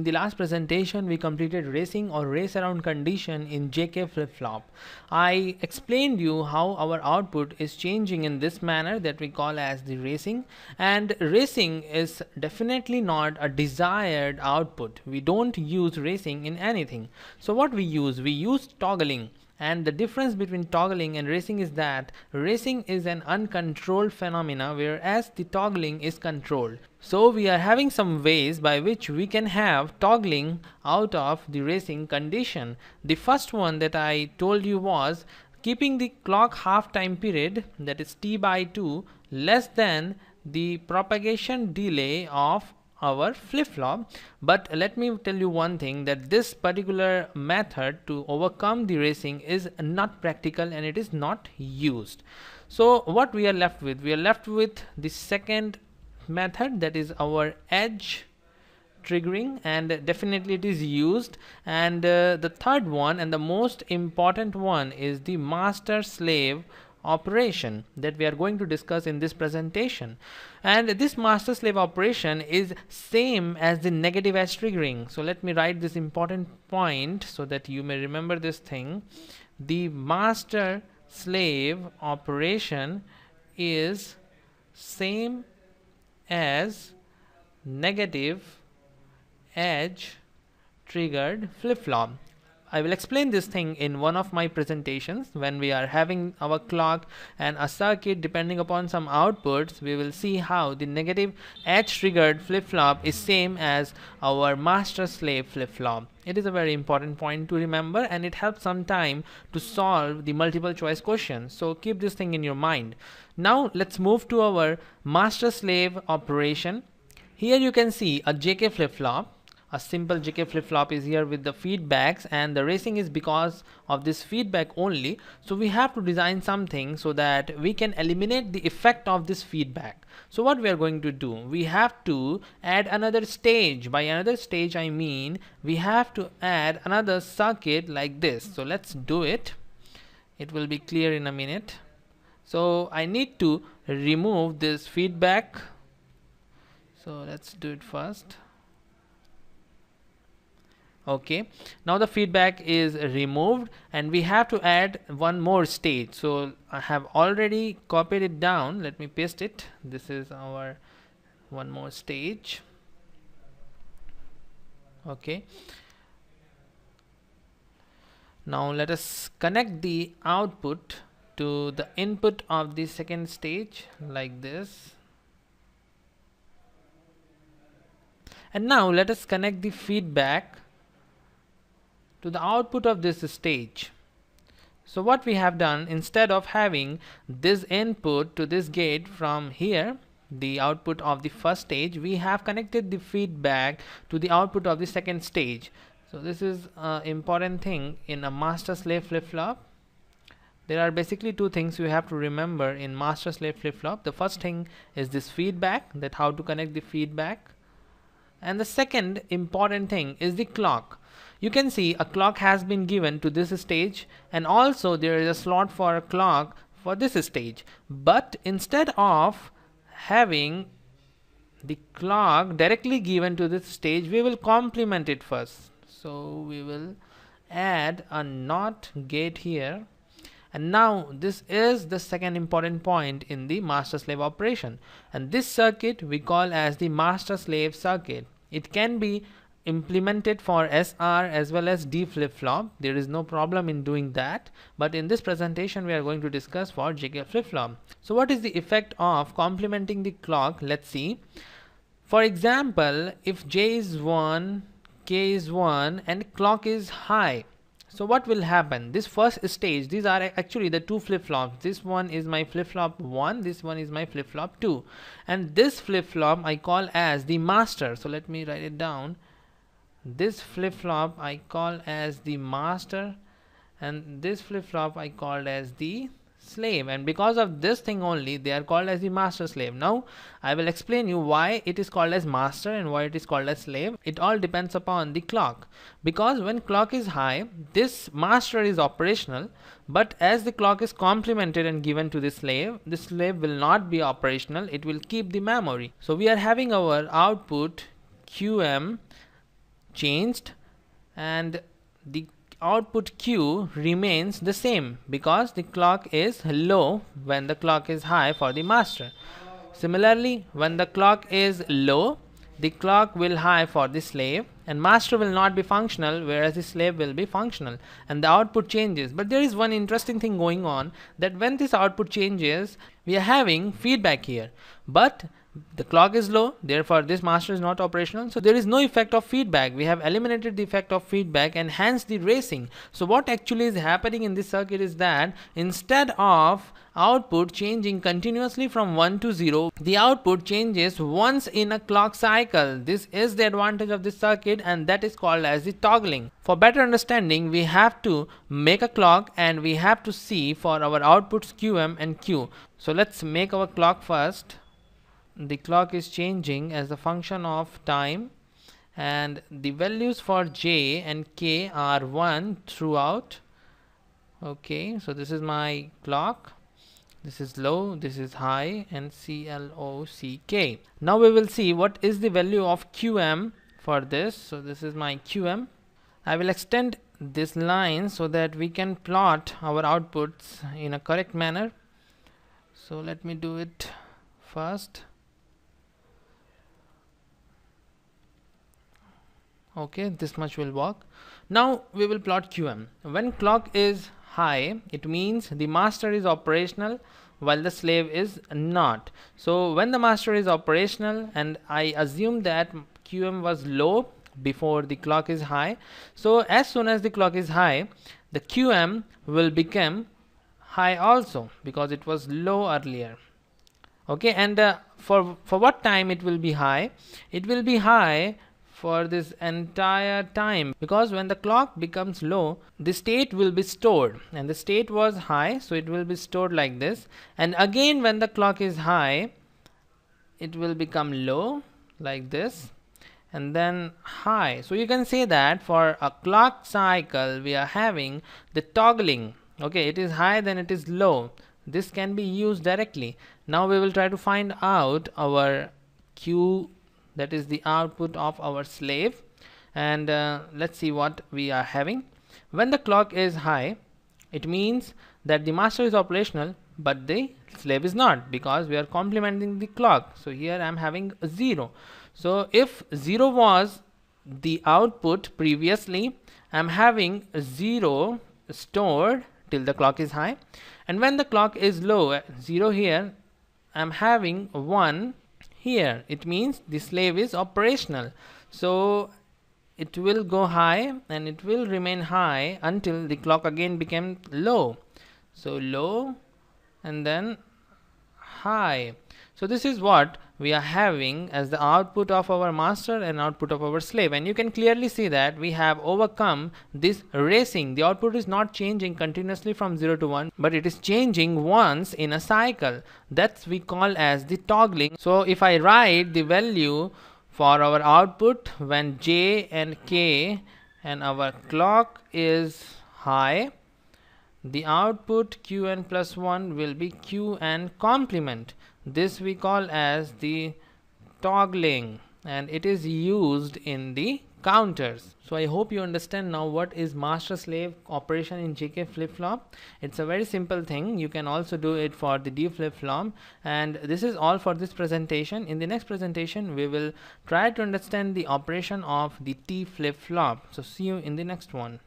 In the last presentation, we completed racing or race around condition in JK flip-flop. I explained you how our output is changing in this manner that we call as the racing, and racing is definitely not a desired output. We don't use racing in anything. So what we use toggling. And the difference between toggling and racing is that racing is an uncontrolled phenomena, whereas the toggling is controlled. So we are having some ways by which we can have toggling out of the racing condition. The first one that I told you was keeping the clock half time period, that is t/2, less than the propagation delay of our flip-flop. But let me tell you one thing, that this particular method to overcome the racing is not practical and it is not used. So what we are left with? We are left with the second method, that is our edge triggering, and definitely it is used. And the third one and the most important one is the master-slave operation that we are going to discuss in this presentation. And this master slave operation is same as the negative edge triggering. So let me write this important point so that you may remember this thing. The master slave operation is same as negative edge triggered flip-flop. I will explain this thing in one of my presentations. When we are having our clock and a circuit depending upon some outputs, we will see how the negative edge triggered flip-flop is same as our master slave flip-flop. It is a very important point to remember, and it helps some time to solve the multiple choice questions. So keep this thing in your mind. Now let's move to our master slave operation. Here you can see a JK flip-flop. A simple JK flip-flop is here with the feedbacks, and the racing is because of this feedback only. So we have to design something so that we can eliminate the effect of this feedback. So what we are going to do, we have to add another stage. By another stage I mean we have to add another circuit like this. So let's do it. It will be clear in a minute. So I need to remove this feedback. So let's do it first. Okay, now the feedback is removed and we have to add one more stage. So I have already copied it down. Let me paste it. This is our one more stage. Okay, now let us connect the output to the input of the second stage like this. And now let us connect the feedback to the output of this stage. So what we have done, instead of having this input to this gate from here, the output of the first stage, we have connected the feedback to the output of the second stage. So this is an important thing in a master slave flip-flop. There are basically two things you have to remember in master slave flip-flop. The first thing is this feedback, that how to connect the feedback. And the second important thing is the clock. You can see a clock has been given to this stage, and also there is a slot for a clock for this stage. But instead of having the clock directly given to this stage, we will complement it first. So we will add a NOT gate here. And now this is the second important point in the master slave operation, and this circuit we call as the master slave circuit. It can be implemented for SR as well as D flip-flop. There is no problem in doing that, but in this presentation we are going to discuss for JK flip-flop. So what is the effect of complementing the clock? Let's see. For example, if J is 1, K is 1 and clock is high, so what will happen? This first stage, these are actually the two flip-flops. This one is my flip-flop 1, this one is my flip-flop 2, and this flip-flop I call as the master. So let me write it down. This flip-flop I call as the master, and this flip-flop I called as the slave, and because of this thing only they are called as the master slave. Now I will explain you why it is called as master and why it is called as slave. It all depends upon the clock, because when clock is high, this master is operational, but as the clock is complemented and given to the slave will not be operational. It will keep the memory. So we are having our output QM changed, and the output Q remains the same because the clock is low when the clock is high for the master. Similarly, when the clock is low, the clock will high for the slave, and master will not be functional, whereas the slave will be functional, and the output changes. But there is one interesting thing going on, that when this output changes, we are having feedback here, but the clock is low, therefore this master is not operational, so there is no effect of feedback. We have eliminated the effect of feedback and hence the racing. So what actually is happening in this circuit is that instead of output changing continuously from 1 to 0, the output changes once in a clock cycle. This is the advantage of this circuit, and that is called as the toggling. For better understanding, we have to make a clock and we have to see for our outputs QM and Q. So let's make our clock first. The clock is changing as a function of time, and the values for J and K are 1 throughout. Okay, so this is my clock. This is low, this is high, and CLOCK. Now we will see what is the value of QM for this. So this is my QM. I will extend this line so that we can plot our outputs in a correct manner. So let me do it first. Okay, this much will work. Now we will plot QM. When clock is high, it means the master is operational while the slave is not. So when the master is operational, and I assume that QM was low before the clock is high, so as soon as the clock is high, the QM will become high also because it was low earlier. Okay, and for what time it will be high? It will be high for this entire time, because when the clock becomes low, the state will be stored, and the state was high, so it will be stored like this, and again when the clock is high, it will become low like this, and then high. So you can say that for a clock cycle we are having the toggling. Okay, it is high, then it is low. This can be used directly. Now we will try to find out our Q, that is the output of our slave, and let's see what we are having. When the clock is high, it means that the master is operational but the slave is not, because we are complementing the clock. So here I am having a 0. So if 0 was the output previously, I am having a 0 stored till the clock is high, and when the clock is low, 0 here, I am having 1 here. It means the slave is operational, so it will go high and it will remain high until the clock again became low. So low and then high. So this is what we are having as the output of our master and output of our slave, and you can clearly see that we have overcome this racing. The output is not changing continuously from 0 to 1, but it is changing once in a cycle. That's we call as the toggling. So if I write the value for our output when J and K and our clock is high, the output Qn plus 1 will be Qn complement. This we call as the toggling, and it is used in the counters. So I hope you understand now what is master slave operation in JK flip-flop. It's a very simple thing. You can also do it for the D flip-flop, and this is all for this presentation. In the next presentation we will try to understand the operation of the T flip-flop. So see you in the next one.